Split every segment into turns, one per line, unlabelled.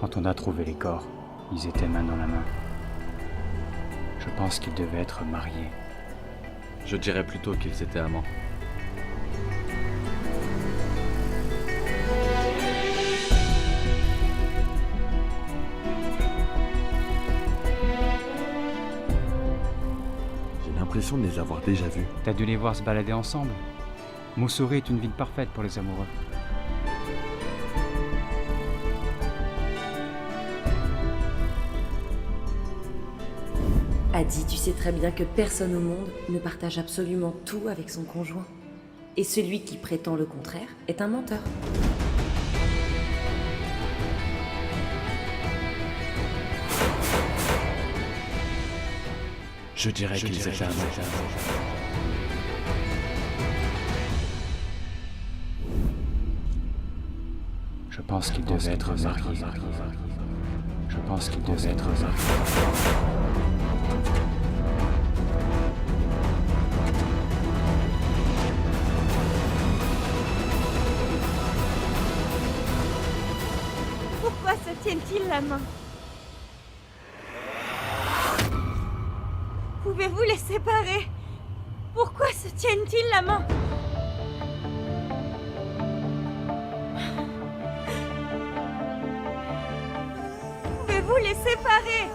Quand on a trouvé les corps, ils étaient main dans la main. Je pense qu'ils devaient être mariés.
Je dirais plutôt qu'ils étaient amants. J'ai l'impression de les avoir déjà vus.
T'as dû les voir se balader ensemble. Moussori est une ville parfaite pour les amoureux.
Adi, tu sais très bien que personne au monde ne partage absolument tout avec son conjoint. Et celui qui prétend le contraire est un menteur.
Je dirais qu'ils étaient amants.
Je pense qu'ils devaient être mariés. Je pense qu'ils devaient être mariés.
Pourquoi se tiennent-ils la main? Pouvez-vous les séparer? Pourquoi se tiennent-ils la main? Pouvez-vous les séparer?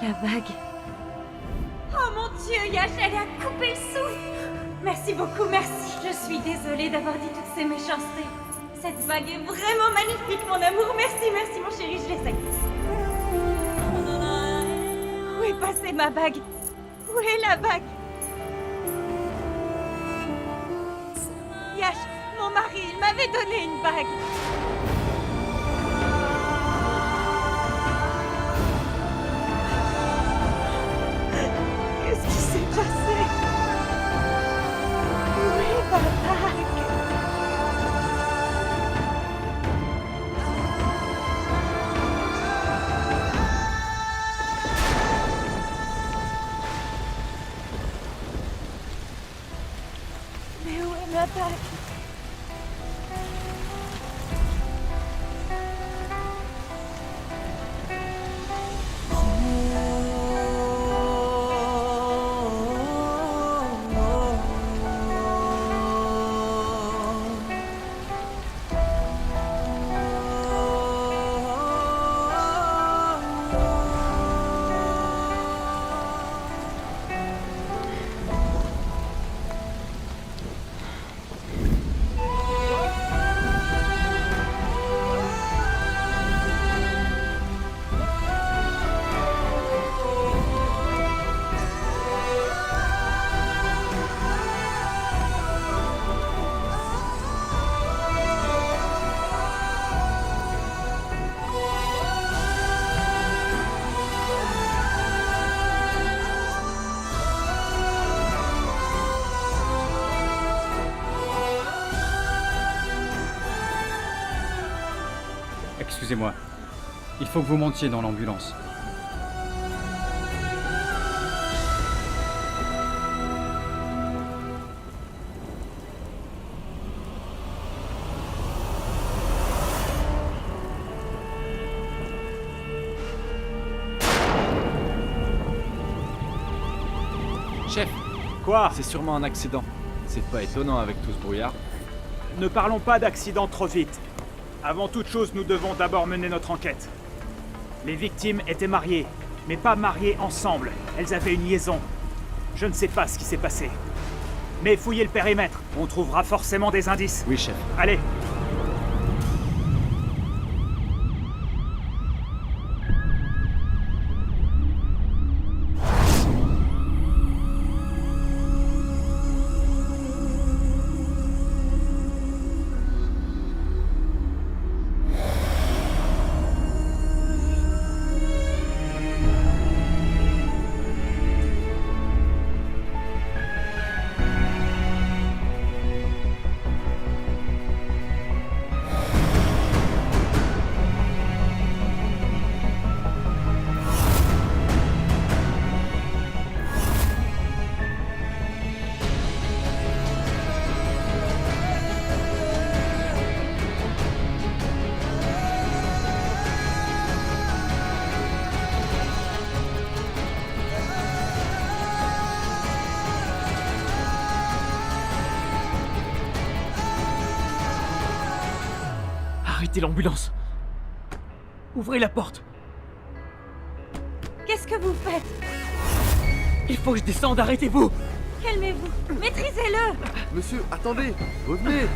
La bague. Oh mon Dieu, Yash, elle a coupé le souffle. Merci beaucoup, merci. Je suis désolée d'avoir dit toutes ces méchancetés. Cette bague est vraiment magnifique, mon amour. Merci, merci, mon chéri, je l'essaye. Où est passée ma bague? Où est la bague? Yash, mon mari, il m'avait donné une bague. Qu'est-ce qui s'est passé? Où est ma bague? Mais où est ma bague?
Excusez-moi. Il faut que vous montiez dans l'ambulance.
Chef,
Quoi?
c'est sûrement un accident. C'est pas étonnant avec tout ce brouillard.
Ne parlons pas d'accident trop vite. Avant toute chose, nous devons d'abord mener notre enquête. Les victimes étaient mariées, mais pas mariées ensemble. Elles avaient une liaison. Je ne sais pas ce qui s'est passé. Mais fouillez le périmètre, on trouvera forcément des indices.
Oui, chef.
Allez.
Arrêtez l'ambulance. Ouvrez la porte.
Qu'est-ce que vous faites?
Il faut que je descende, arrêtez-vous.
Calmez-vous. Maîtrisez-le.
Monsieur, attendez! Revenez!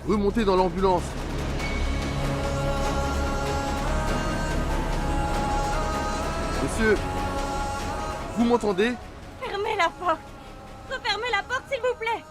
Remontez dans l'ambulance. Monsieur, vous m'entendez?
Fermez la porte. Refermez la porte, s'il vous plaît.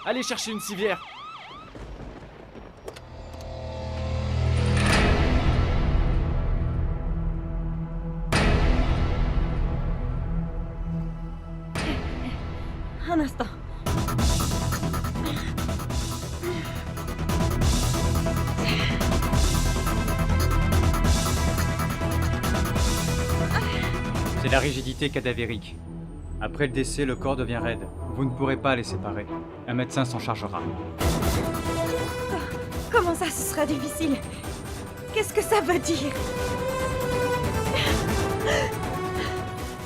Allez chercher une civière.
Un instant.
C'est la rigidité cadavérique. Après le décès, le corps devient raide. Vous ne pourrez pas les séparer. Un médecin s'en chargera.
Comment ça, ce sera difficile? Qu'est-ce que ça veut dire?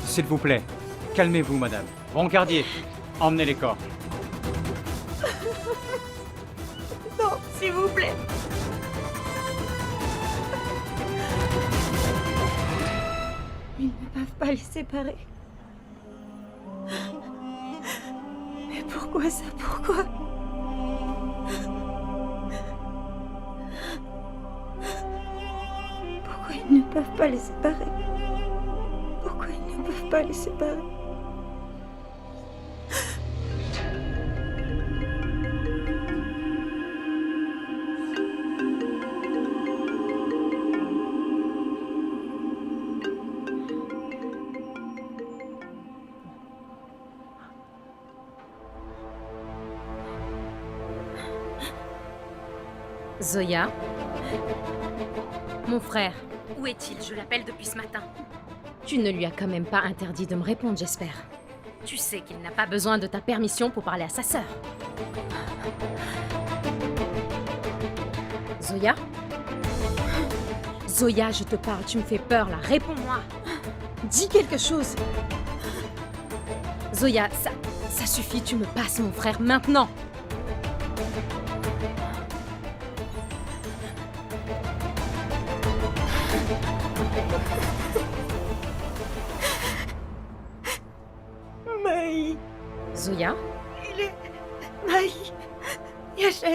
S'il vous plaît, calmez-vous, madame. Brancardier, emmenez les corps.
Non, s'il vous plaît. Ils ne peuvent pas les séparer. Mais pourquoi ça? Pourquoi? Pourquoi ils ne peuvent pas les séparer? Pourquoi ils ne peuvent pas les séparer?
Zoya? Mon frère, où est-il? Je l'appelle depuis ce matin. Tu ne lui as quand même pas interdit de me répondre, j'espère. Tu sais qu'il n'a pas besoin de ta permission pour parler à sa sœur. Zoya? Zoya, je te parle, tu me fais peur là, réponds-moi. Dis quelque chose. Zoya, ça suffit, tu me passes mon frère maintenant.
Maï,
Zoya?
il est... Maï, Yasha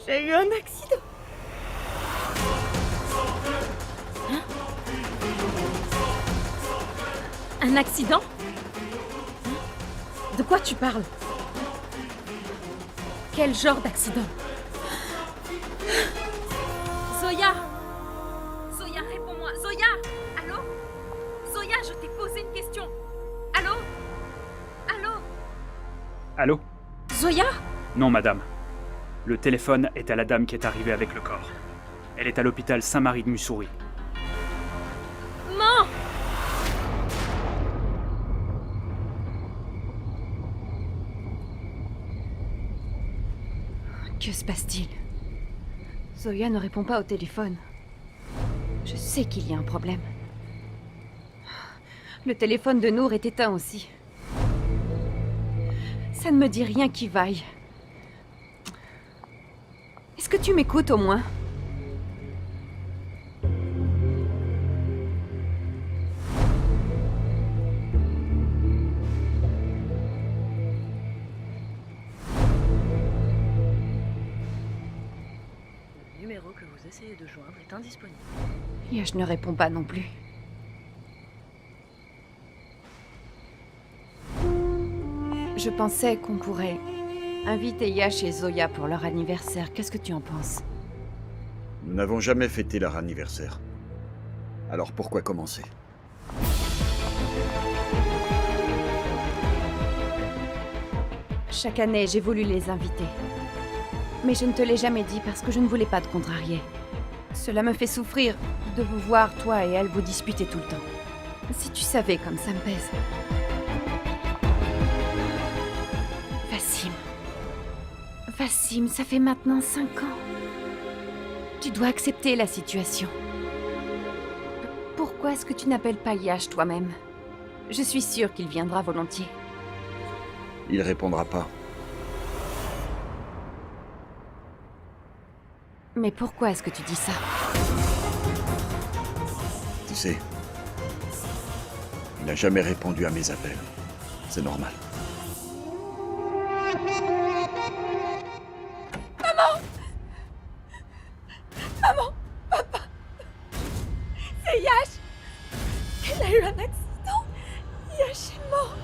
a eu un accident.
Un accident? De quoi tu parles? Quel genre d'accident? Zoya! Zoya, réponds-moi! Zoya! Allô? Zoya, je t'ai posé une question! Allô? Allô?
Allô?
Zoya?
Non, madame. Le téléphone est à la dame qui est arrivée avec le corps. Elle est à l'hôpital Saint-Marie de Mussouris.
Non!
Que se passe-t-il? Zoya ne répond pas au téléphone. Je sais qu'il y a un problème. Le téléphone de Nour est éteint aussi. Ça ne me dit rien qui vaille. Est-ce que tu m'écoutes au moins?
Le numéro que vous essayez de joindre est indisponible.
Yash ne répond pas non plus. Je pensais qu'on pourrait inviter Yash et Zoya pour leur anniversaire. Qu'est-ce que tu en penses?
Nous n'avons jamais fêté leur anniversaire. Alors pourquoi commencer?
Chaque année, j'ai voulu les inviter. Mais je ne te l'ai jamais dit parce que je ne voulais pas te contrarier. Cela me fait souffrir de vous voir, toi et elle, vous disputer tout le temps. Si tu savais comme ça me pèse. Vassim. Vassim, ça fait maintenant 5 ans. Tu dois accepter la situation. Pourquoi est-ce que tu n'appelles pas Yash toi-même? Je suis sûre qu'il viendra volontiers.
Il répondra pas.
Mais pourquoi est-ce que tu dis ça?
Tu sais, il n'a jamais répondu à mes appels. C'est normal.
C'est Yash! Il a eu un accident! Yash est mort!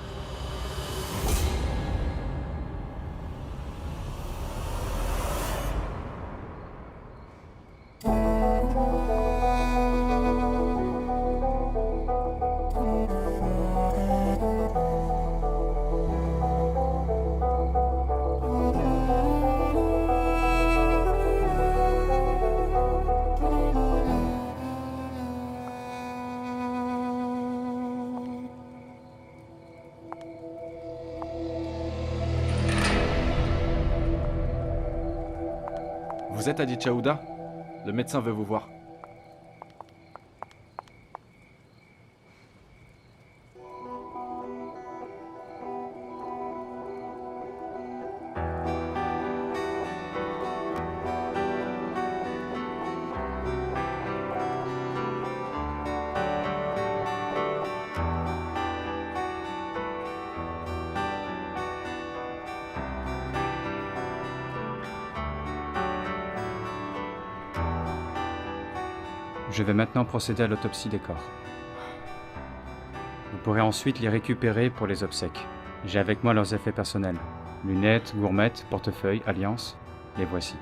Vous êtes Adi Chaouda? Le médecin veut vous voir.
Je vais maintenant procéder à l'autopsie des corps. Vous pourrez ensuite les récupérer pour les obsèques. J'ai avec moi leurs effets personnels. Lunettes, gourmettes, portefeuille, alliance, les voici.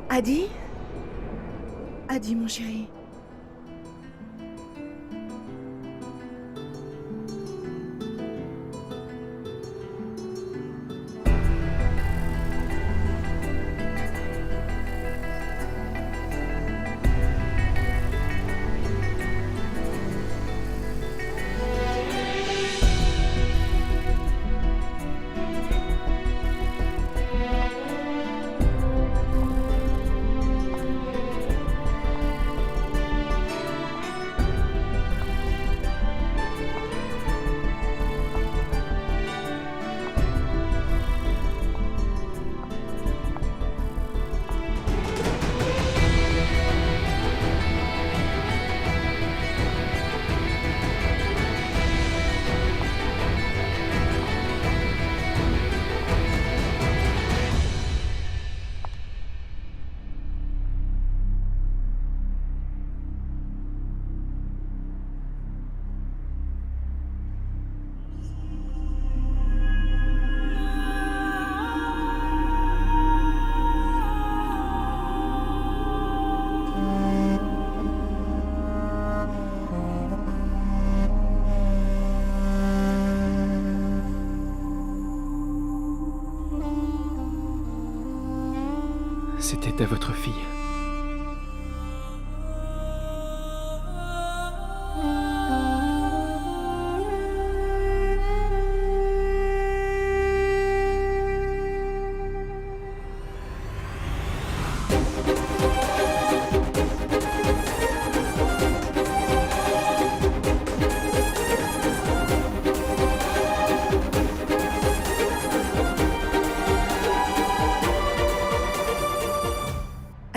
Adi? Adi, mon chéri.
C'était à votre fille.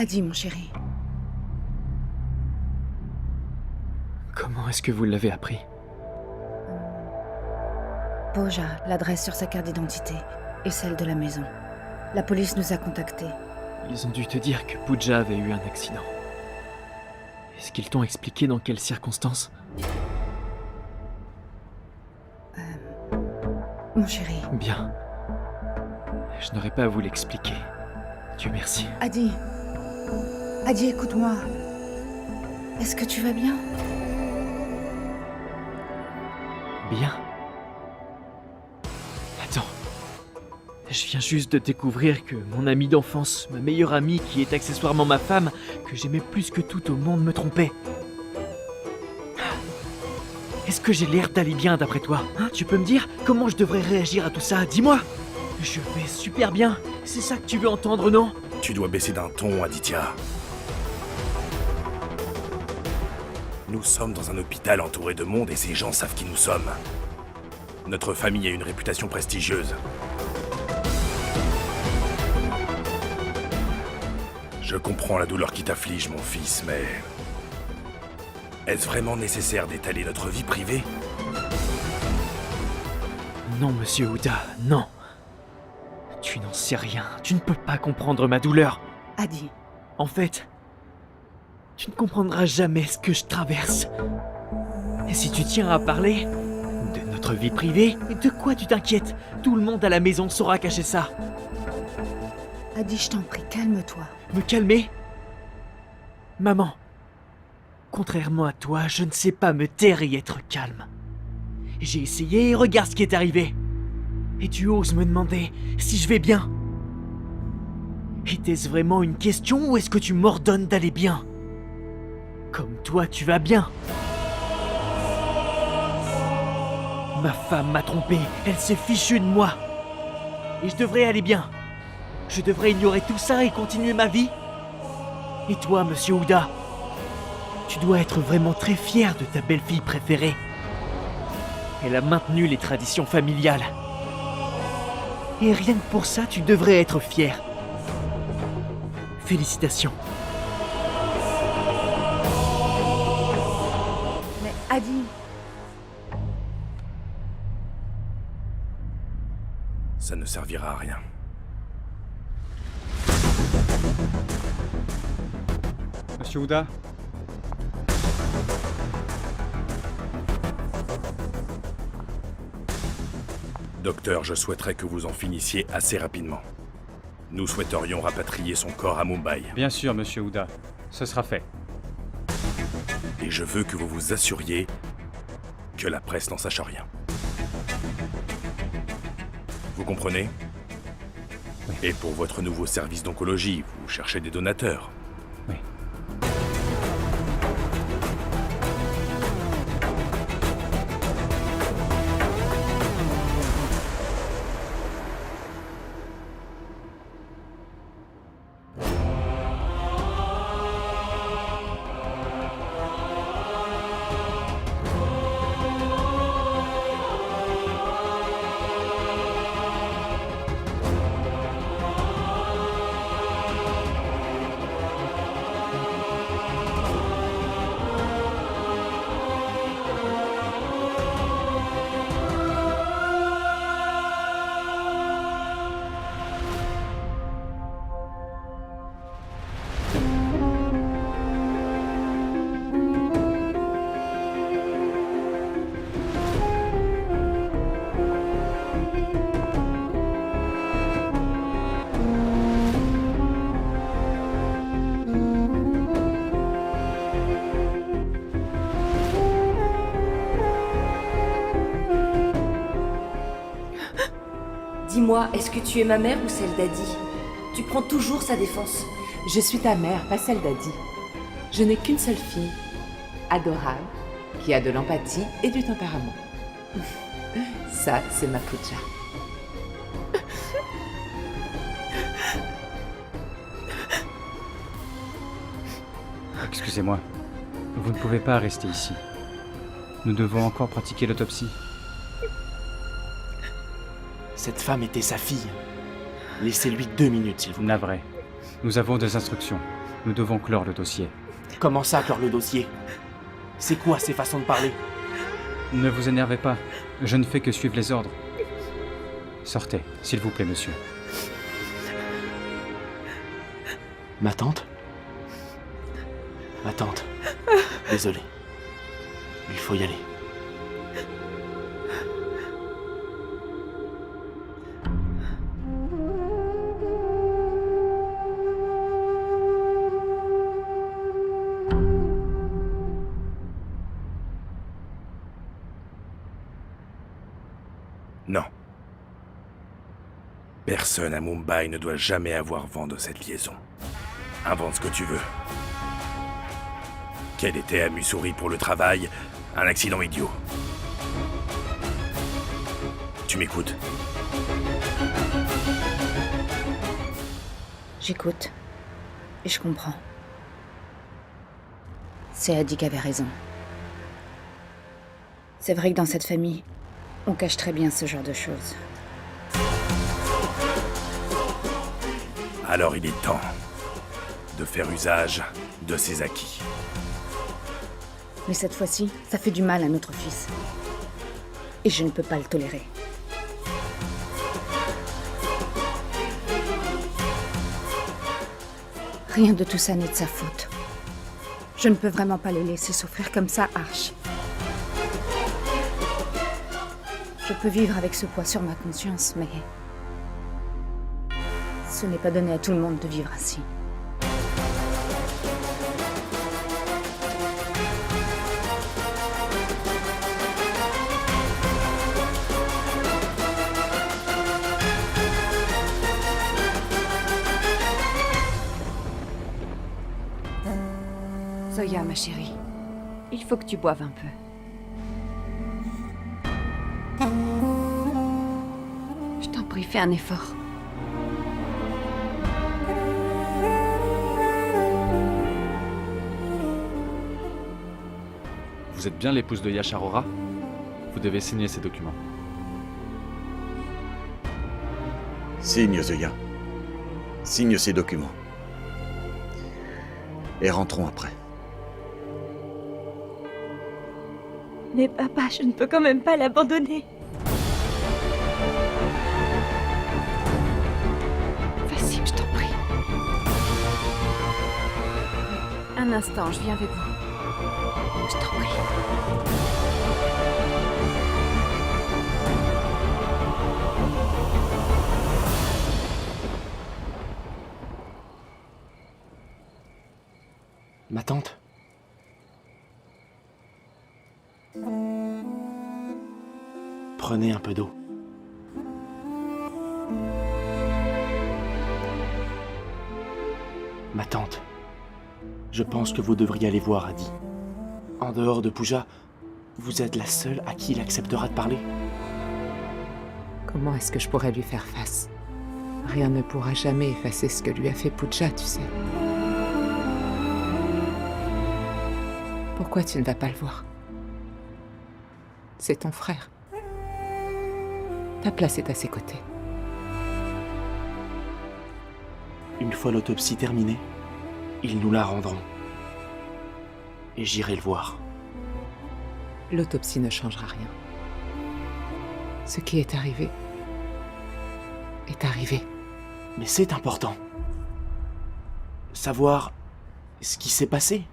Adi, mon chéri.
Comment est-ce que vous l'avez appris?
Pooja, l'adresse sur sa carte d'identité et celle de la maison. La police nous a contactés.
Ils ont dû te dire que Pooja avait eu un accident. Est-ce qu'ils t'ont expliqué dans quelles circonstances?
Mon chéri.
Bien. Je n'aurais pas à vous l'expliquer. Dieu merci.
Adi. Adi, écoute-moi. Est-ce que tu vas bien?
Bien. Attends. Je viens juste de découvrir que mon amie d'enfance, ma meilleure amie qui est accessoirement ma femme, que j'aimais plus que tout au monde, me trompait. Est-ce que j'ai l'air d'aller bien d'après toi, hein? Tu peux me dire comment je devrais réagir à tout ça? Dis-moi. Je vais super bien. C'est ça que tu veux entendre, non?
Tu dois baisser d'un ton, Aditya. Nous sommes dans un hôpital entouré de monde et ces gens savent qui nous sommes. Notre famille a une réputation prestigieuse. Je comprends la douleur qui t'afflige, mon fils, mais... Est-ce vraiment nécessaire d'étaler notre vie privée?
Non, monsieur Ouda, non. Tu n'en sais rien. Tu ne peux pas comprendre ma douleur.
Adi.
En fait, tu ne comprendras jamais ce que je traverse. Et si tu tiens à parler de notre vie privée, de quoi tu t'inquiètes? Tout le monde à la maison saura cacher ça.
Adi, je t'en prie, calme-toi.
Me calmer? Maman, contrairement à toi, je ne sais pas me taire et être calme. J'ai essayé et regarde ce qui est arrivé. Et tu oses me demander si je vais bien. Était-ce vraiment une question ou est-ce que tu m'ordonnes d'aller bien? Comme toi, tu vas bien. Ma femme m'a trompé, elle s'est fichue de moi. Et je devrais aller bien. Je devrais ignorer tout ça et continuer ma vie. Et toi, monsieur Ouda, tu dois être vraiment très fier de ta belle-fille préférée. Elle a maintenu les traditions familiales. Et rien que pour ça, tu devrais être fier. Félicitations.
Mais Adi...
Ça ne servira à rien.
Monsieur Ouda?
Docteur, je souhaiterais que vous en finissiez assez rapidement. Nous souhaiterions rapatrier son corps à Mumbai.
Bien sûr, monsieur Ouda. Ce sera fait.
Et je veux que vous vous assuriez que la presse n'en sache rien. Vous comprenez?
Oui.
Et pour votre nouveau service d'oncologie, vous cherchez des donateurs.
Oui.
Dis-moi, est-ce que tu es ma mère ou celle d'Adi? Tu prends toujours sa défense.
Je suis ta mère, pas celle d'Adi. Je n'ai qu'une seule fille, adorable, qui a de l'empathie et du tempérament. Ça, c'est ma Pooja.
Excusez-moi. Vous ne pouvez pas rester ici. Nous devons encore pratiquer l'autopsie.
Cette femme était sa fille. Laissez-lui 2 minutes, s'il vous plaît.
Navré. Nous avons des instructions. Nous devons clore le dossier.
Comment ça, clore le dossier? C'est quoi ces façons de parler?
Ne vous énervez pas. Je ne fais que suivre les ordres. Sortez, s'il vous plaît, monsieur.
Ma tante? Ma tante. Désolé. Il faut y aller.
Non. Personne à Mumbai ne doit jamais avoir vent de cette liaison. Invente ce que tu veux. Qu'elle était à Mussoorie pour le travail, un accident idiot. Tu m'écoutes?
J'écoute. Et je comprends. C'est Adi qui avait raison. C'est vrai que dans cette famille, on cache très bien ce genre de choses.
Alors il est temps de faire usage de ses acquis.
Mais cette fois-ci, ça fait du mal à notre fils. Et je ne peux pas le tolérer. Rien de tout ça n'est de sa faute. Je ne peux vraiment pas le laisser souffrir comme ça, Arch. Je peux vivre avec ce poids sur ma conscience, mais... ce n'est pas donné à tout le monde de vivre ainsi.
Zoya, ma chérie, il faut que tu boives un peu. Je t'en prie, fais un effort.
Vous êtes bien l'épouse de Yash Arora? Vous devez signer ces documents.
Signe, Zoya. Signe ces documents. Et rentrons après.
Mais papa, je ne peux quand même pas l'abandonner.
Vas-y, je t'en prie. Un instant, je viens avec vous. Je t'en prie.
Ma tante? Prenez un peu d'eau. Ma tante, je pense que vous devriez aller voir Adi. En dehors de Pooja, vous êtes la seule à qui il acceptera de parler.
Comment est-ce que je pourrais lui faire face? Rien ne pourra jamais effacer ce que lui a fait Pooja, tu sais. Pourquoi tu ne vas pas le voir? C'est ton frère. Ta place est à ses côtés.
Une fois l'autopsie terminée, ils nous la rendront. Et j'irai le voir.
L'autopsie ne changera rien. Ce qui est arrivé est arrivé.
Mais c'est important. Savoir ce qui s'est passé.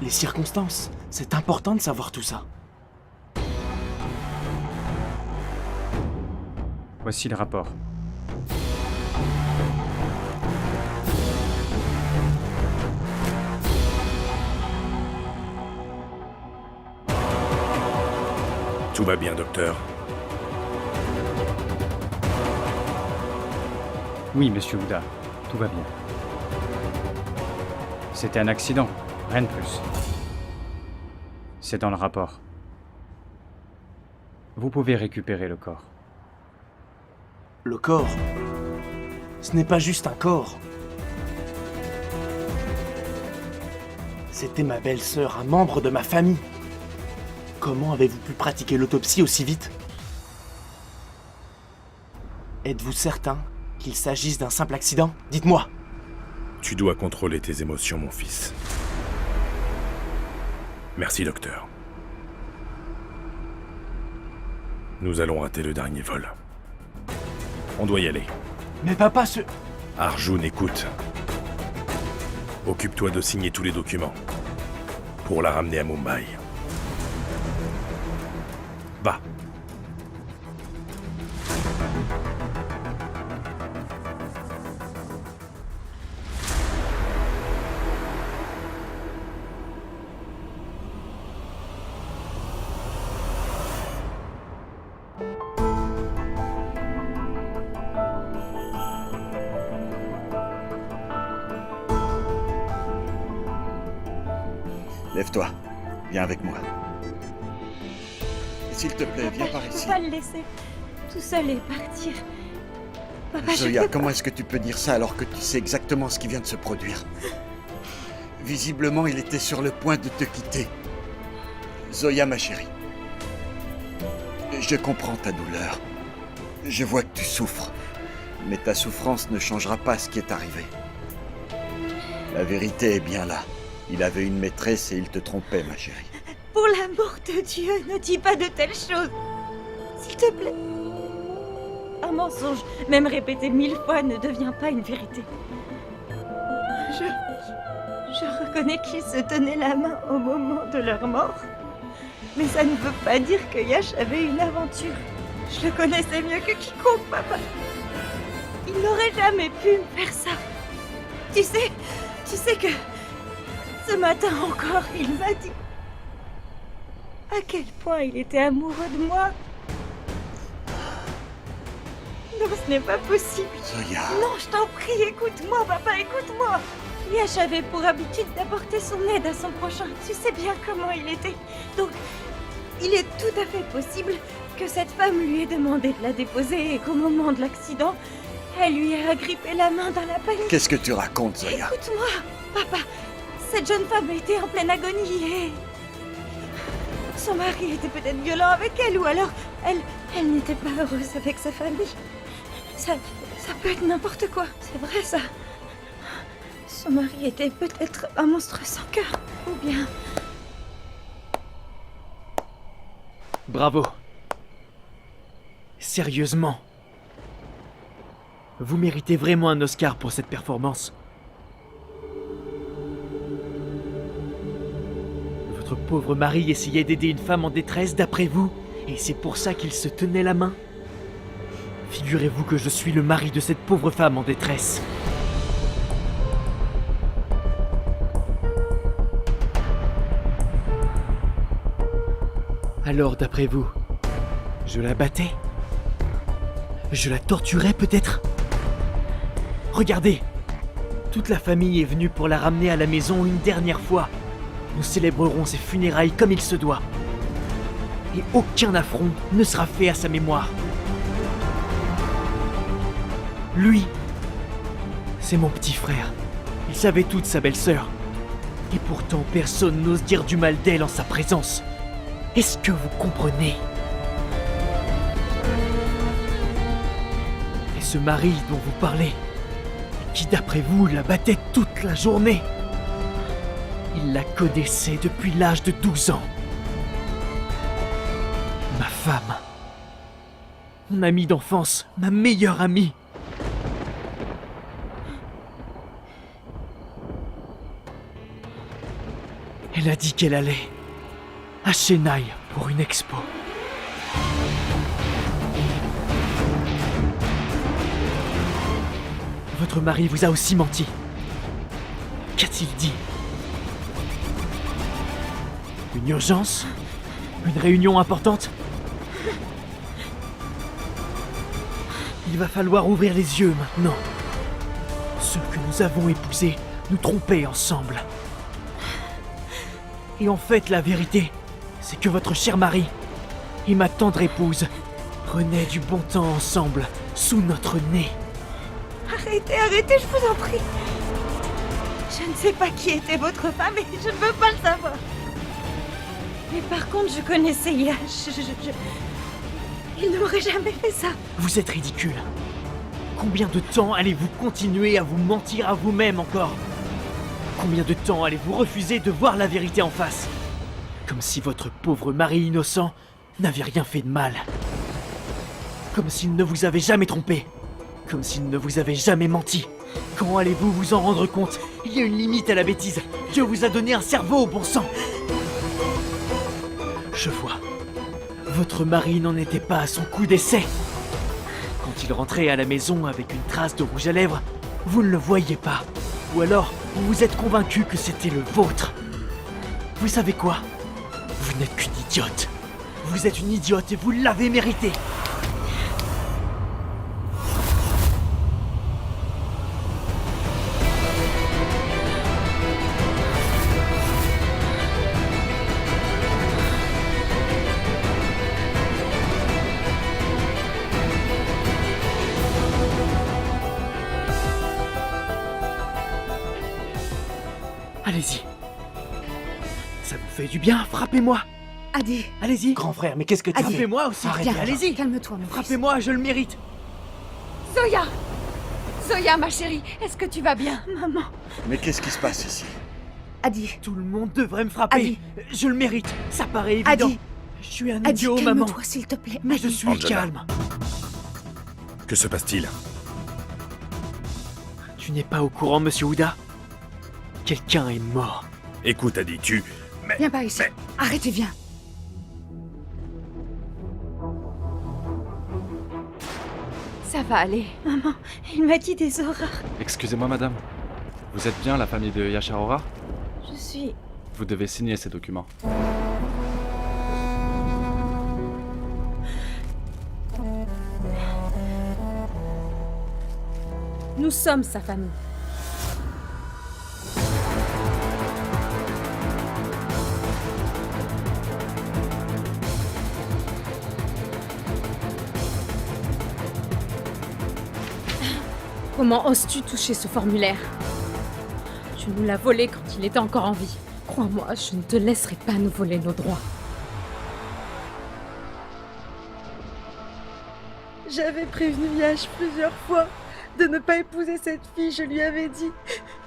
Les circonstances. C'est important de savoir tout ça.
Voici le rapport.
Tout va bien, docteur.
Oui, monsieur Ouda, tout va bien. C'était un accident, rien de plus. C'est dans le rapport. Vous pouvez récupérer le corps.
Le corps, ce n'est pas juste un corps. C'était ma belle-sœur, un membre de ma famille. Comment avez-vous pu pratiquer l'autopsie aussi vite? Êtes-vous certain qu'il s'agisse d'un simple accident? Dites-moi.
Tu dois contrôler tes émotions, mon fils. Merci, docteur. Nous allons rater le dernier vol. On doit y aller.
Mais papa,
Arjun, écoute. Occupe-toi de signer tous les documents. Pour la ramener à Mumbai. Va.
Lève-toi. Viens avec moi. S'il te plaît, viens par
Je
ici.
peux pas le laisser tout seul et partir. Papa, je
Zoya,
peux
comment
pas.
est-ce que tu peux dire ça alors que tu sais exactement ce qui vient de se produire? Visiblement, il était sur le point de te quitter. Zoya, ma chérie. Je comprends ta douleur. Je vois que tu souffres. Mais ta souffrance ne changera pas ce qui est arrivé. La vérité est bien là. Il avait une maîtresse et il te trompait, ma chérie.
Pour l'amour de Dieu, ne dis pas de telles choses. S'il te plaît. Un mensonge, même répété 1000 fois, ne devient pas une vérité. Je reconnais qu'ils se tenaient la main au moment de leur mort. Mais ça ne veut pas dire que Yash avait une aventure. Je le connaissais mieux que quiconque, papa. Il n'aurait jamais pu me faire ça. Tu sais que... Ce matin encore, il m'a dit à quel point il était amoureux de moi. Non, ce n'est pas possible.
Zoya.
Non, je t'en prie, écoute-moi, papa, écoute-moi. Yash avait pour habitude d'apporter son aide à son prochain. Tu sais bien comment il était. Donc, il est tout à fait possible que cette femme lui ait demandé de la déposer et qu'au moment de l'accident, elle lui ait agrippé la main dans la panique.
Qu'est-ce que tu racontes, Zoya?
Écoute-moi, papa. Cette jeune femme était en pleine agonie et... Son mari était peut-être violent avec elle, ou alors elle n'était pas heureuse avec sa famille. Ça peut être n'importe quoi, c'est vrai ça. Son mari était peut-être un monstre sans cœur, ou bien...
Bravo. Sérieusement. Vous méritez vraiment un Oscar pour cette performance. Votre pauvre mari essayait d'aider une femme en détresse d'après vous, et c'est pour ça qu'il se tenait la main. Figurez-vous que je suis le mari de cette pauvre femme en détresse. Alors, d'après vous, je la battais? Je la torturais peut-être? Regardez, toute la famille est venue pour la ramener à la maison une dernière fois. Nous célébrerons ses funérailles comme il se doit. Et aucun affront ne sera fait à sa mémoire. Lui, c'est mon petit frère. Il savait tout de sa belle-sœur. Et pourtant, personne n'ose dire du mal d'elle en sa présence. Est-ce que vous comprenez? Et ce mari dont vous parlez, qui d'après vous la battait toute la journée, il la connaissait depuis l'âge de 12 ans. Ma femme. Mon amie d'enfance, ma meilleure amie. Elle a dit qu'elle allait à Chennai pour une expo. Votre mari vous a aussi menti. Qu'a-t-il dit? Une urgence? Une réunion importante? Il va falloir ouvrir les yeux maintenant. Ceux que nous avons épousés nous trompaient ensemble. Et en fait, la vérité, c'est que votre cher mari et ma tendre épouse prenaient du bon temps ensemble, sous notre nez.
Arrêtez, je vous en prie. Je ne sais pas qui était votre femme et je ne veux pas le savoir. Mais par contre, je connaissais Yash. Il n'aurait jamais fait ça.
Vous êtes ridicule. Combien de temps allez-vous continuer à vous mentir à vous-même encore? Combien de temps allez-vous refuser de voir la vérité en face? Comme si votre pauvre mari innocent n'avait rien fait de mal. Comme s'il ne vous avait jamais trompé. Comme s'il ne vous avait jamais menti. Quand allez-vous vous en rendre compte? Il y a une limite à la bêtise. Dieu vous a donné un cerveau, bon sang. Je vois. Votre mari n'en était pas à son coup d'essai. Quand il rentrait à la maison avec une trace de rouge à lèvres, vous ne le voyiez pas. Ou alors, vous vous êtes convaincu que c'était le vôtre. Vous savez quoi? Vous n'êtes qu'une idiote. Vous êtes une idiote et vous l'avez mérité. Allez-y. Ça vous fait du bien, frappez-moi.
Adi.
Allez-y. Grand frère, mais qu'est-ce que tu fais? Frappez-moi aussi.
Arrêtez,
allez-y.
Calme-toi, mon fils.
Frappez-moi, je le mérite.
Zoya! Zoya, ma chérie, est-ce que tu vas bien?
Maman.
Mais qu'est-ce qui se passe ici?
Adi.
Tout le monde devrait me frapper.
Adi.
Je le mérite. Ça paraît évident.
Adi.
Je suis un
Adi,
idiot, maman.
calme-toi, s'il te plaît.
Mais je suis
Angela.
calme.
Que se passe-t-il?
Tu n'es pas au courant, monsieur Ouda? Quelqu'un est mort.
Écoute, Adi, tu...
Viens par ici. Arrêtez, viens.
Ça va aller.
Maman, il m'a dit des horreurs.
Excusez-moi, madame. Vous êtes bien la famille de Yashar Aura?
Je suis...
Vous devez signer ces documents.
Nous sommes sa famille. Comment oses-tu toucher ce formulaire? Tu nous l'as volé quand il était encore en vie. Crois-moi, je ne te laisserai pas nous voler nos droits.
J'avais prévenu Yash plusieurs fois de ne pas épouser cette fille. Je lui avais dit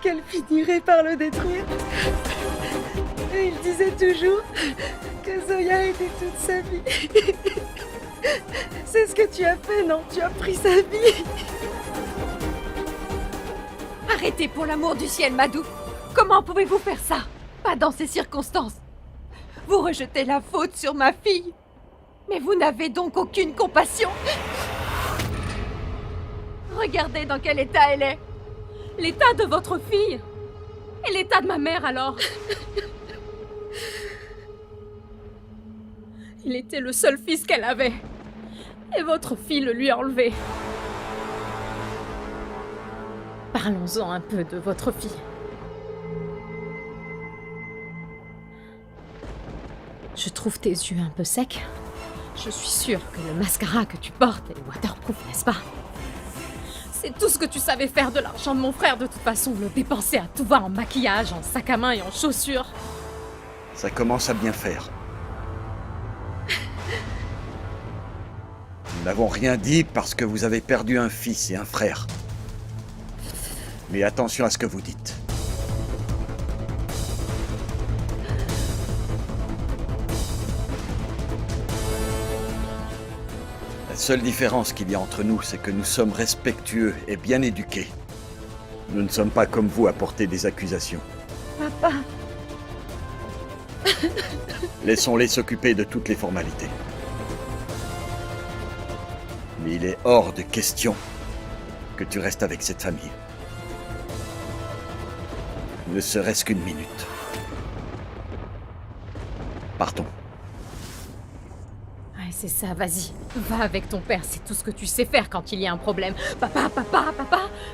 qu'elle finirait par le détruire. Et il disait toujours que Zoya était toute sa vie. C'est ce que tu as fait, non? Tu as pris sa vie.
Arrêtez pour l'amour du ciel, Madou. Comment pouvez-vous faire ça? Pas dans ces circonstances. Vous rejetez la faute sur ma fille. Mais vous n'avez donc aucune compassion. Regardez dans quel état elle est.
L'état de votre fille. Et l'état de ma mère alors. Il était le seul fils qu'elle avait. Et votre fille le lui a enlevé. Parlons-en un peu de votre fille. Je trouve tes yeux un peu secs. Je suis sûre que le mascara que tu portes est waterproof, n'est-ce pas? C'est tout ce que tu savais faire de l'argent de mon frère, de toute façon, le dépenser à tout va en maquillage, en sac à main et en chaussures.
Ça commence à bien faire. Nous n'avons rien dit parce que vous avez perdu un fils et un frère. Mais attention à ce que vous dites. La seule différence qu'il y a entre nous, c'est que nous sommes respectueux et bien éduqués. Nous ne sommes pas comme vous à porter des accusations.
Papa.
Laissons-les s'occuper de toutes les formalités. Mais il est hors de question que tu restes avec cette famille. Ne serait-ce qu'une minute. Partons.
Ouais, c'est ça, vas-y. Va avec ton père, c'est tout ce que tu sais faire quand il y a un problème. Papa,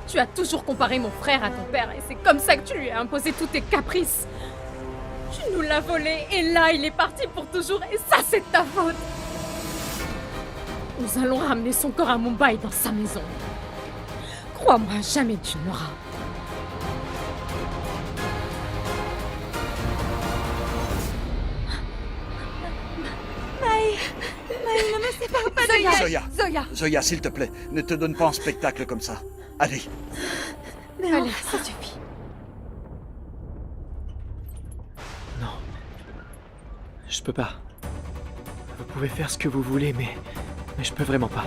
tu as toujours comparé mon frère à ton père et c'est comme ça que tu lui as imposé tous tes caprices. Tu nous l'as volé et là, il est parti pour toujours et ça, c'est de ta faute. Nous allons ramener son corps à Mumbai dans sa maison. Crois-moi, jamais tu n'auras.
Maï, ne me sépare pas de
Zoya, Zoya, s'il te plaît, ne te donne pas en spectacle comme ça. Allez.
Mais allez, ça suffit.
Non. Je peux pas. Vous pouvez faire ce que vous voulez, mais je peux vraiment pas.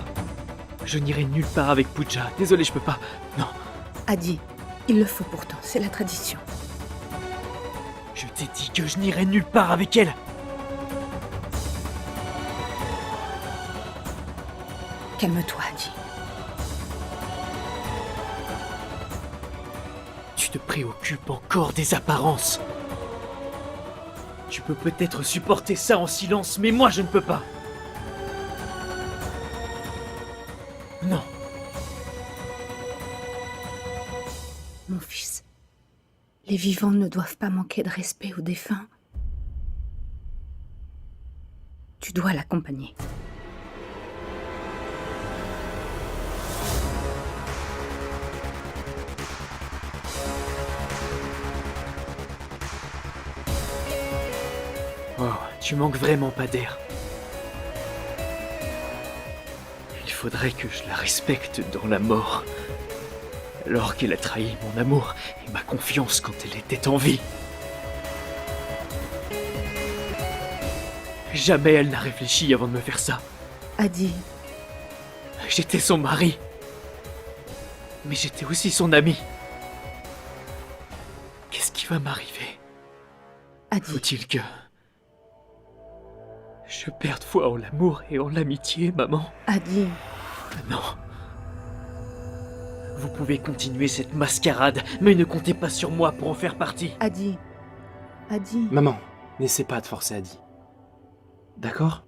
Je n'irai nulle part avec Pooja. Désolé, je peux pas. Non.
Adi, il le faut pourtant, c'est la tradition.
Je t'ai dit que je n'irai nulle part avec elle.
Calme-toi, Adi.
Tu te préoccupes encore des apparences. Tu peux peut-être supporter ça en silence, mais moi je ne peux pas. Non.
Mon fils, les vivants ne doivent pas manquer de respect aux défunts. Tu dois l'accompagner.
Oh, tu manques vraiment pas d'air. Il faudrait que je la respecte dans la mort. Alors qu'elle a trahi mon amour et ma confiance quand elle était en vie. Jamais elle n'a réfléchi avant de me faire ça.
Adi.
J'étais son mari. Mais j'étais aussi son ami. Qu'est-ce qui va m'arriver?
Adi.
Faut-il que je perde foi en l'amour et en l'amitié, maman?
Adi.
Non. Vous pouvez continuer cette mascarade, mais ne comptez pas sur moi pour en faire partie.
Adi. Adi.
Maman, n'essaie pas de forcer Adi. D'accord?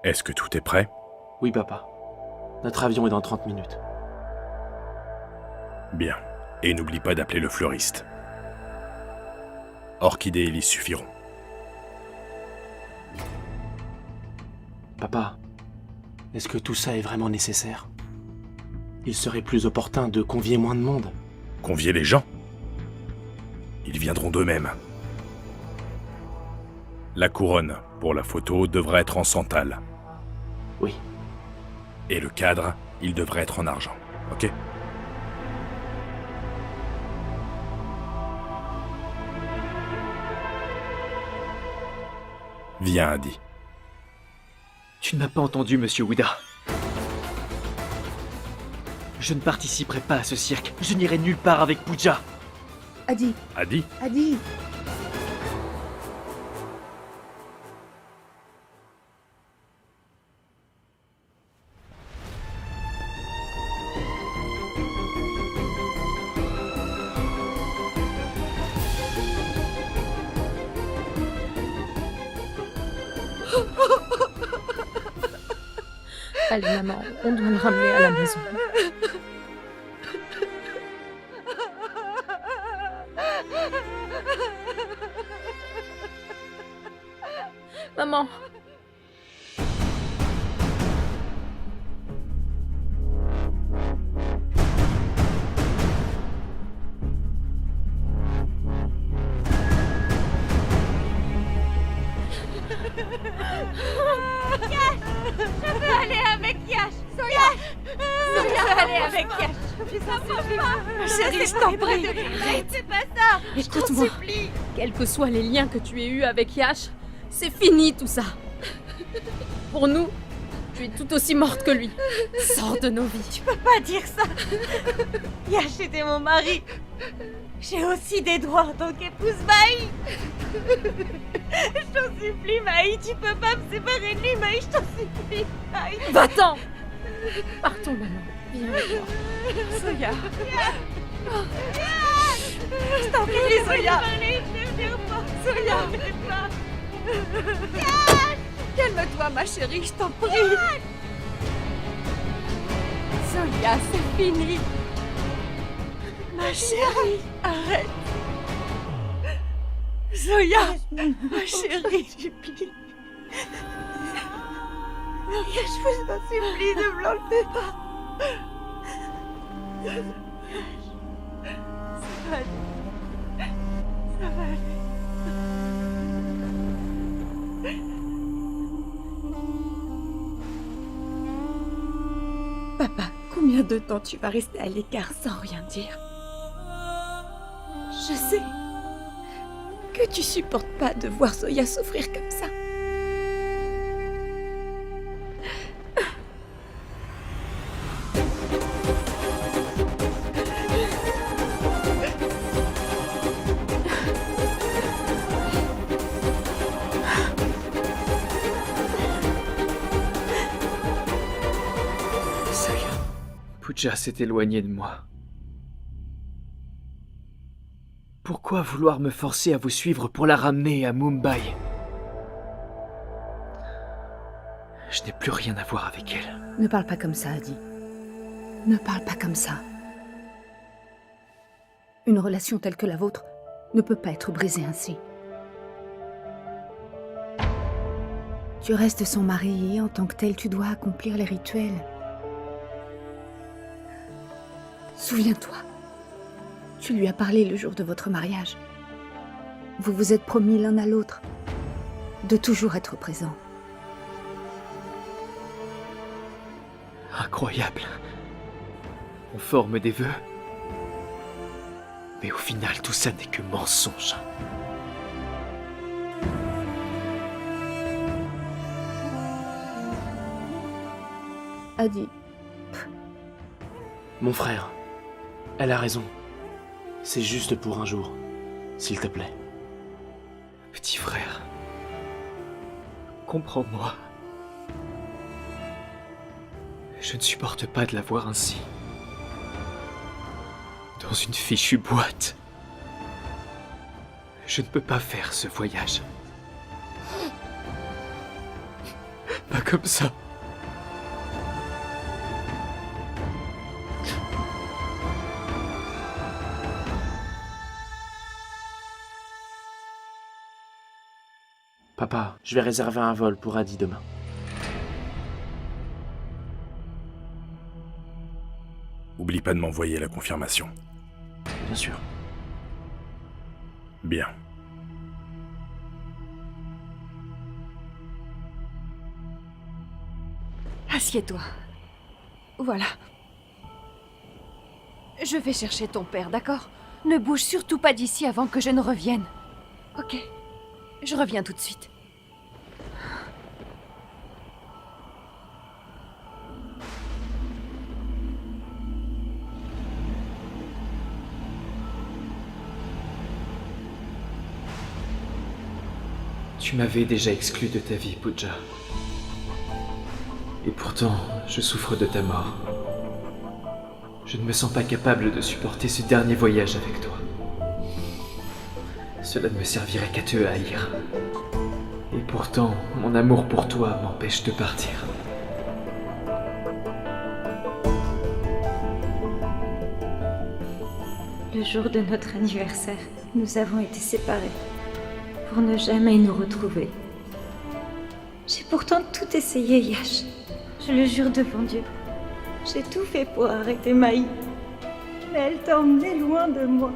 Est-ce que tout est prêt?
Oui, papa. Notre avion est dans 30 minutes.
Bien. Et n'oublie pas d'appeler le fleuriste. Orchidée et lys suffiront.
Papa, est-ce que tout ça est vraiment nécessaire? Il serait plus opportun de convier moins de monde.
Convier les gens? Ils viendront d'eux-mêmes. La couronne, pour la photo, devrait être en santal.
Oui.
Et le cadre, il devrait être en argent. Ok? Viens, Adi.
Tu ne m'as pas entendu, monsieur Ouda. Je ne participerai pas à ce cirque. Je n'irai nulle part avec Pooja.
Adi.
Adi?
Adi.
Allez, maman, on doit le ramener à la maison. Maman.
Je veux aller avec Yash. Yash, je veux aller avec Yash. Ça marche pas.
Chérie, je t'en prie.
Arrête, c'est pas ça.
Écoute-moi. Quels que soient les liens que tu aies eus avec Yash, c'est fini tout ça. Pour nous, tu es tout aussi morte que lui. Sors de nos vies.
Tu peux pas dire ça. Yash était mon mari. J'ai aussi des droits en tant qu'épouse, Maï. Je t'en supplie, Maï, tu peux pas me séparer de lui, Maï, je t'en supplie, Maï.
Va-t'en. Partons, maman. Viens avec moi.
Zoya. Je t'en prie, Zoya. Zoya.
Calme-toi, ma chérie, je t'en prie. Zoya, c'est fini. Ma chérie, arrête. Zoya, ma chérie, je prie.
Je vous en supplie, ne me l'enlevez pas.
va aller. Ça va aller. Papa, combien de temps tu vas rester à l'écart sans rien dire? Je sais que tu supportes pas de voir Zoya souffrir comme ça.
Ça y est, Pooja s'est éloignée de moi. Pourquoi vouloir me forcer à vous suivre pour la ramener à Mumbai? Je n'ai plus rien à voir avec elle.
Ne parle pas comme ça, Adi. Ne parle pas comme ça. Une relation telle que la vôtre ne peut pas être brisée ainsi. Tu restes son mari et en tant que tel, tu dois accomplir les rituels. Souviens-toi, tu lui as parlé le jour de votre mariage. Vous vous êtes promis l'un à l'autre de toujours être présents.
Incroyable. On forme des vœux. Mais au final, tout ça n'est que mensonge.
Adi.
Mon frère, elle a raison. C'est juste pour un jour, s'il te plaît.
Petit frère, comprends-moi. Je ne supporte pas de la voir ainsi. Dans une fichue boîte. Je ne peux pas faire ce voyage. Pas comme ça.
Papa, je vais réserver un vol pour Adi demain.
Oublie pas de m'envoyer la confirmation.
Bien sûr.
Bien.
Assieds-toi. Voilà. Je vais chercher ton père, d'accord? Ne bouge surtout pas d'ici avant que je ne revienne. Ok. Je reviens tout de suite.
Tu m'avais déjà exclu de ta vie, Pooja. Et pourtant, je souffre de ta mort. Je ne me sens pas capable de supporter ce dernier voyage avec toi. Cela ne me servirait qu'à te haïr. Et pourtant, mon amour pour toi m'empêche de partir.
Le jour de notre anniversaire, nous avons été séparés pour ne jamais nous retrouver. J'ai pourtant tout essayé, Yash. Je le jure devant Dieu. J'ai tout fait pour arrêter Maï. Mais elle t'a emmené loin de moi.